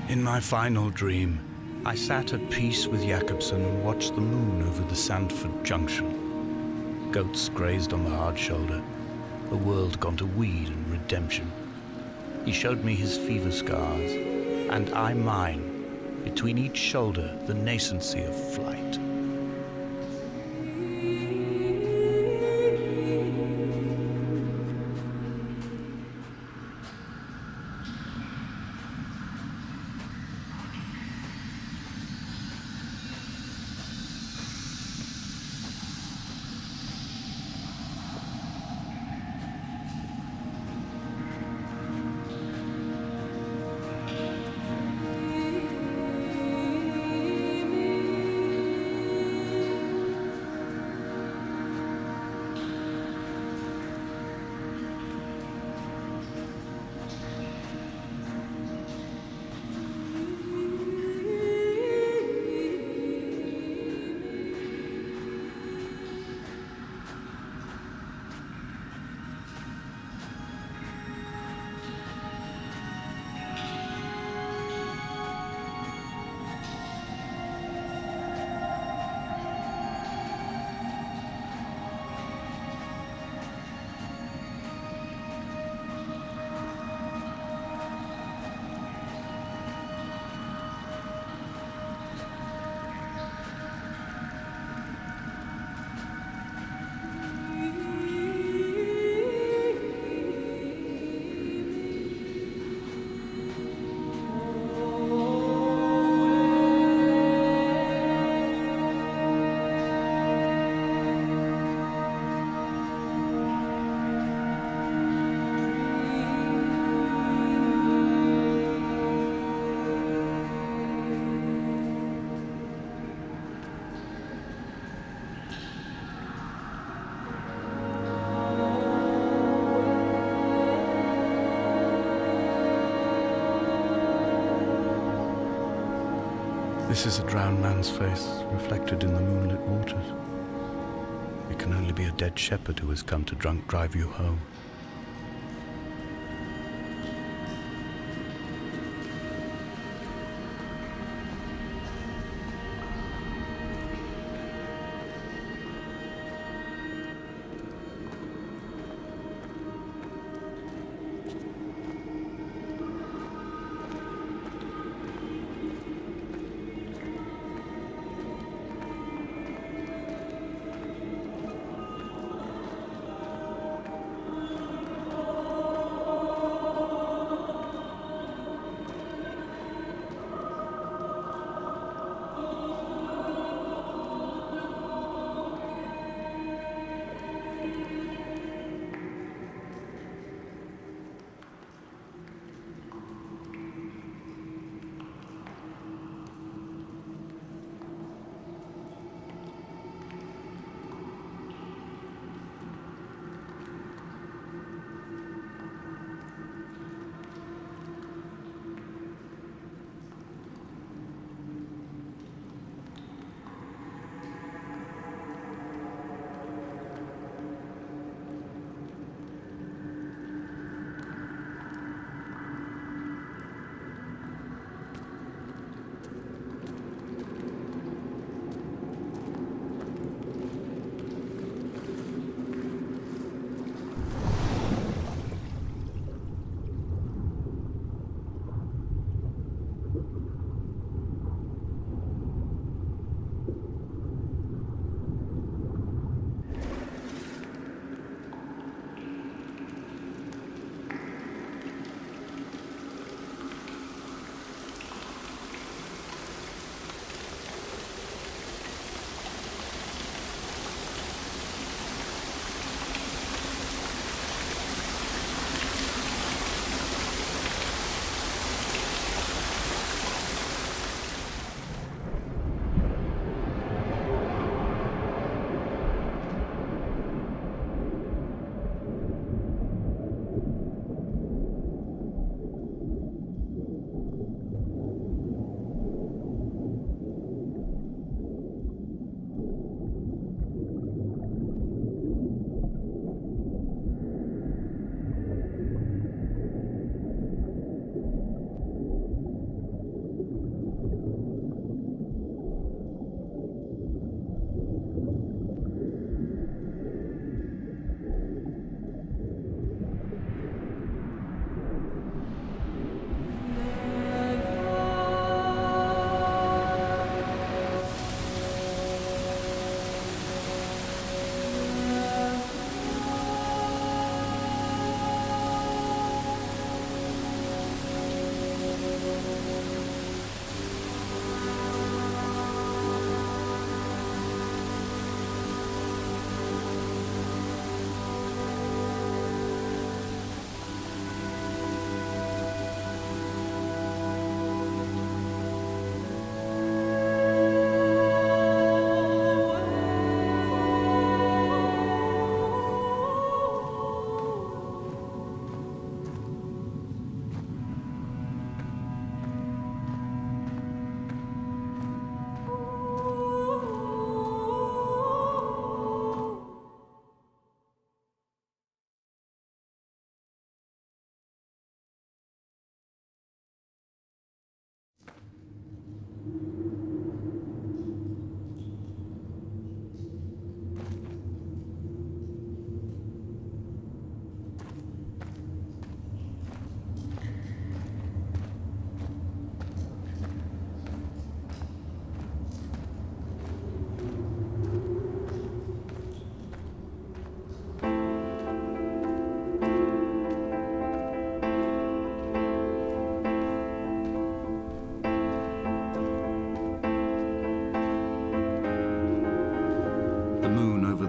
In my final dream, I sat at peace with Jakobsen and watched the moon over the Sandford Junction. Goats grazed on the hard shoulder, a world gone to weed and redemption. He showed me his fever scars, and I mine, between each shoulder the nascency of flight. This is a drowned man's face, reflected in the moonlit waters. It can only be a dead shepherd who has come to drunk drive you home.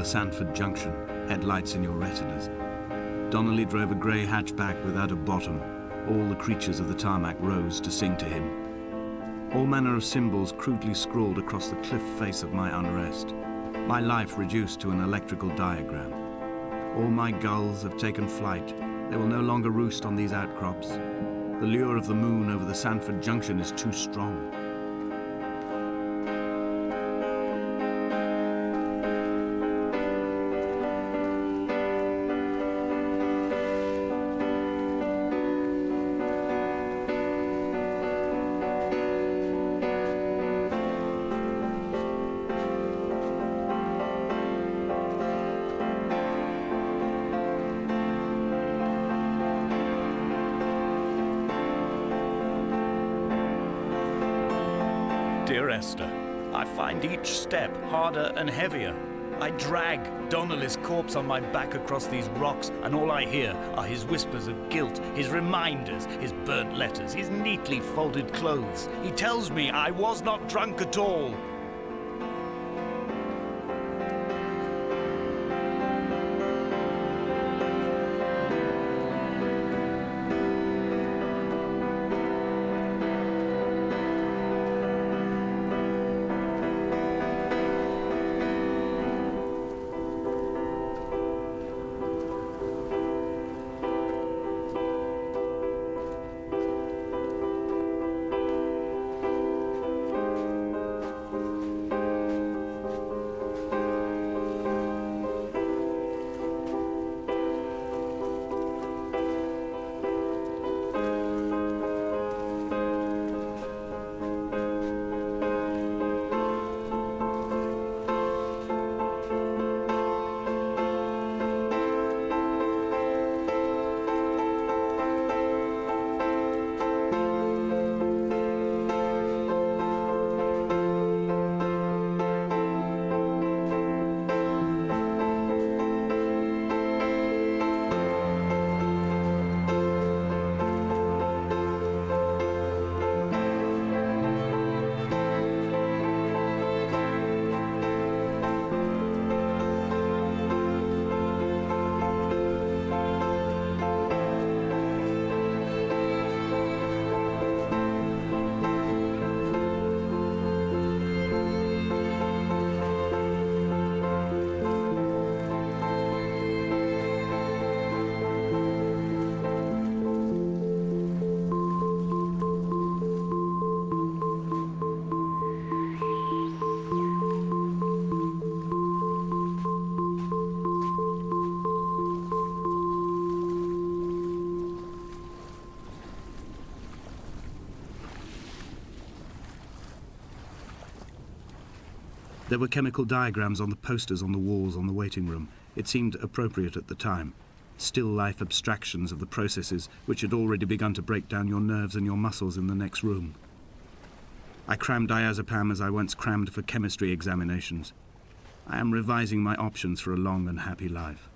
the Sandford Junction, headlights in your retinas. Donnelly drove a grey hatchback without a bottom. All the creatures of the tarmac rose to sing to him. All manner of symbols crudely scrawled across the cliff face of my unrest. My life reduced to an electrical diagram. All my gulls have taken flight. They will no longer roost on these outcrops. The lure of the moon over the Sandford Junction is too strong. Dear Esther, I find each step harder and heavier. I drag Donnelly's corpse on my back across these rocks, and all I hear are his whispers of guilt, his reminders, his burnt letters, his neatly folded clothes. He tells me I was not drunk at all. There were chemical diagrams on the posters on the walls on the waiting room. It seemed appropriate at the time. Still life abstractions of the processes which had already begun to break down your nerves and your muscles in the next room. I crammed diazepam as I once crammed for chemistry examinations. I am revising my options for a long and happy life.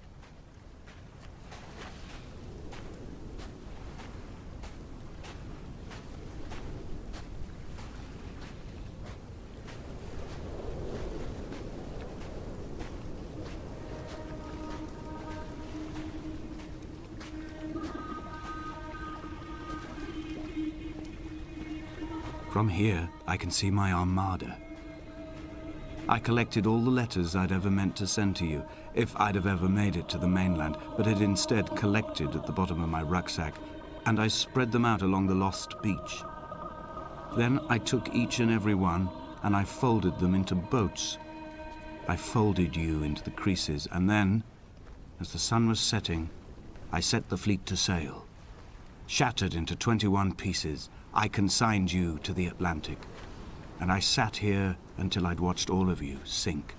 From here, I can see my armada. I collected all the letters I'd ever meant to send to you, if I'd have ever made it to the mainland, but had instead collected at the bottom of my rucksack, and I spread them out along the lost beach. Then I took each and every one, and I folded them into boats. I folded you into the creases, and then, as the sun was setting, I set the fleet to sail. Shattered into 21 pieces, I consigned you to the Atlantic, and I sat here until I'd watched all of you sink.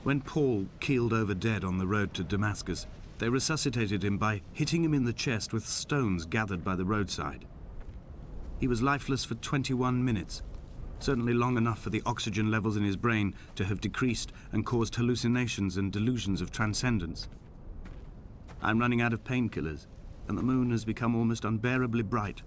When Paul keeled over dead on the road to Damascus, they resuscitated him by hitting him in the chest with stones gathered by the roadside. He was lifeless for 21 minutes, certainly long enough for the oxygen levels in his brain to have decreased and caused hallucinations and delusions of transcendence. I'm running out of painkillers, and the moon has become almost unbearably bright.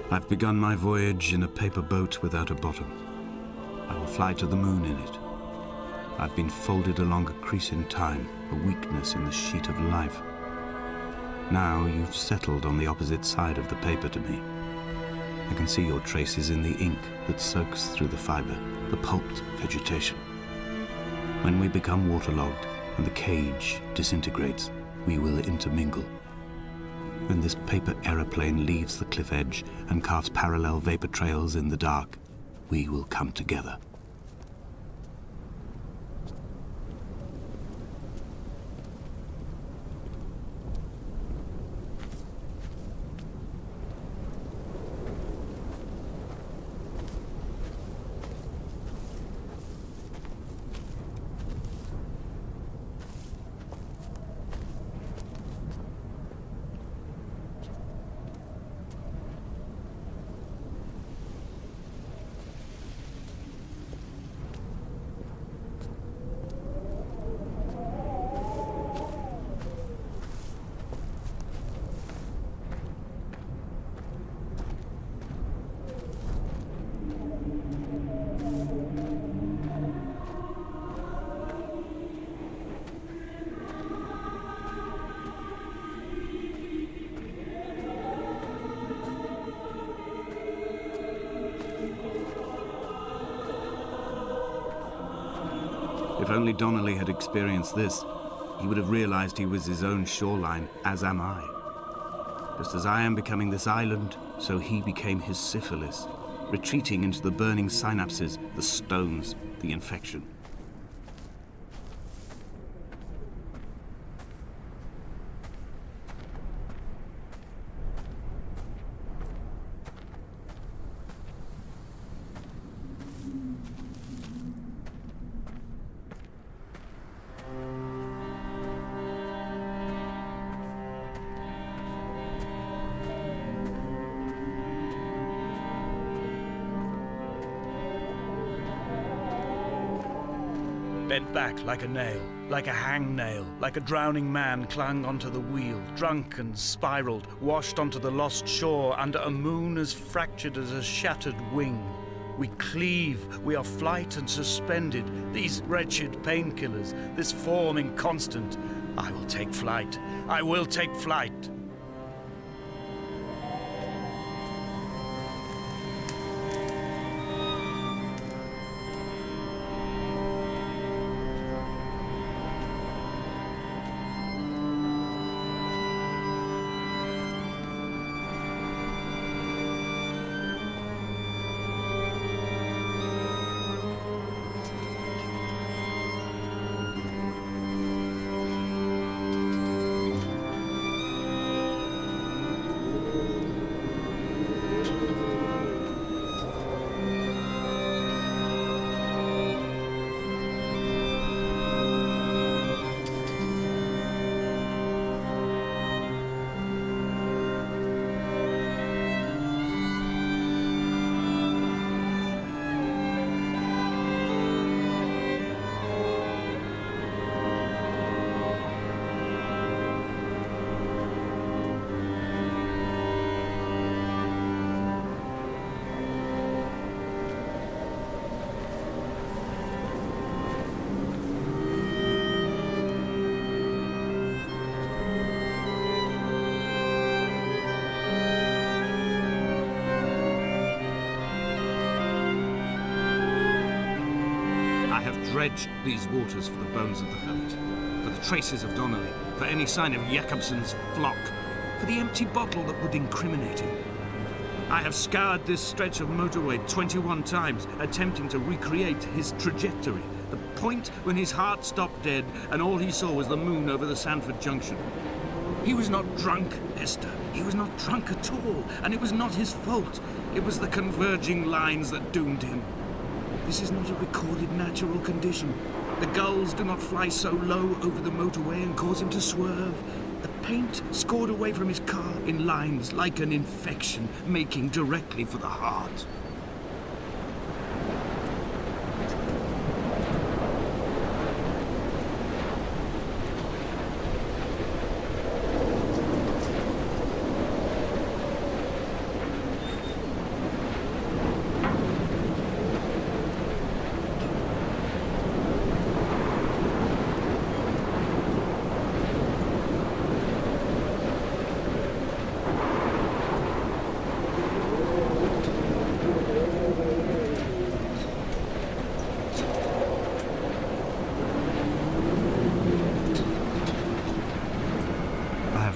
I've begun my voyage in a paper boat without a bottom. I will fly to the moon in it. I've been folded along a crease in time, a weakness in the sheet of life. Now you've settled on the opposite side of the paper to me. I can see your traces in the ink that soaks through the fiber, the pulped vegetation. When we become waterlogged and the cage disintegrates, we will intermingle. When this paper aeroplane leaves the cliff edge and carves parallel vapor trails in the dark, we will come together. If only Donnelly had experienced this, he would have realized he was his own shoreline, as am I. Just as I am becoming this island, so he became his syphilis, retreating into the burning synapses, the stones, the infection. Bent back like a nail, like a hangnail, like a drowning man clung onto the wheel, drunk and spiraled, washed onto the lost shore under a moon as fractured as a shattered wing. We cleave, we are flight and suspended, these wretched painkillers, this form inconstant. I will take flight, I will take flight. dredged these waters for the bones of the hermit, for the traces of Donnelly, for any sign of Jakobsen's flock, for the empty bottle that would incriminate him. I have scoured this stretch of motorway 21 times, attempting to recreate his trajectory, the point when his heart stopped dead and all he saw was the moon over the Sandford Junction. He was not drunk, Esther. He was not drunk at all, and it was not his fault. It was the converging lines that doomed him. This is not a recorded natural condition. The gulls do not fly so low over the motorway and cause him to swerve. The paint scored away from his car in lines like an infection, making directly for the heart.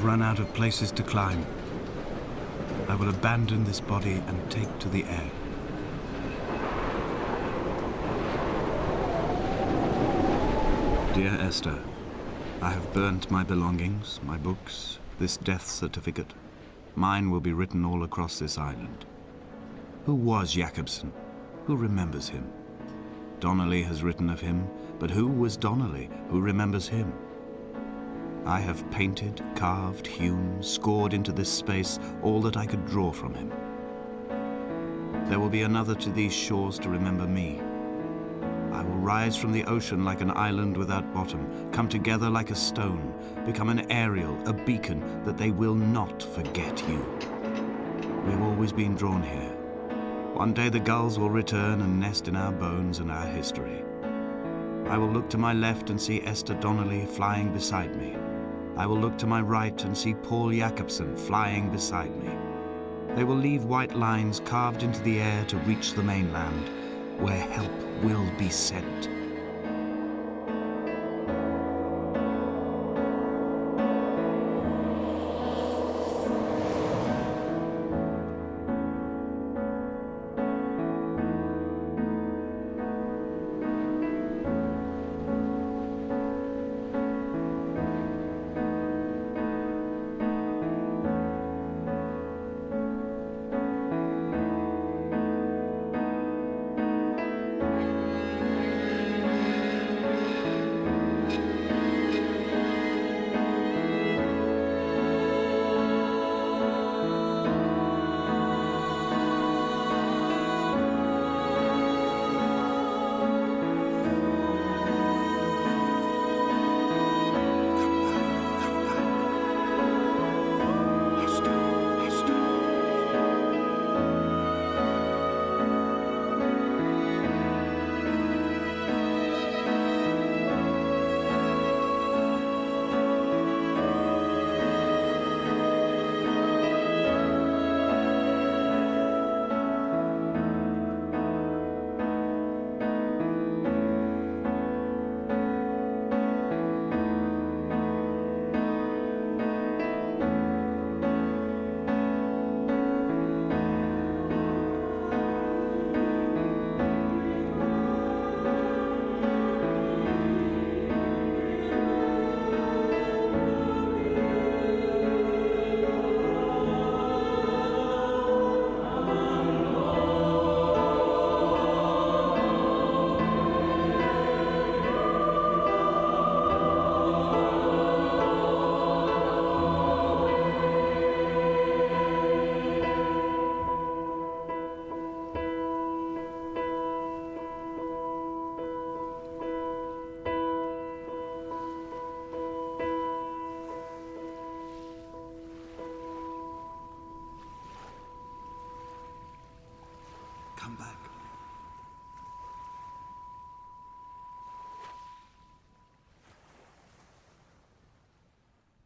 Run out of places to climb. I will abandon this body and take to the air. Dear Esther, I have burnt my belongings, my books, this death certificate. Mine will be written all across this island. Who was Jakobsen? Who remembers him? Donnelly has written of him, but who was Donnelly? Who remembers him? I have painted, carved, hewn, scored into this space all that I could draw from him. There will be another to these shores to remember me. I will rise from the ocean like an island without bottom, come together like a stone, become an aerial, a beacon, that they will not forget you. We have always been drawn here. One day the gulls will return and nest in our bones and our history. I will look to my left and see Esther Donnelly flying beside me. I will look to my right and see Paul Jakobsen flying beside me. They will leave white lines carved into the air to reach the mainland, where help will be sent. Come back.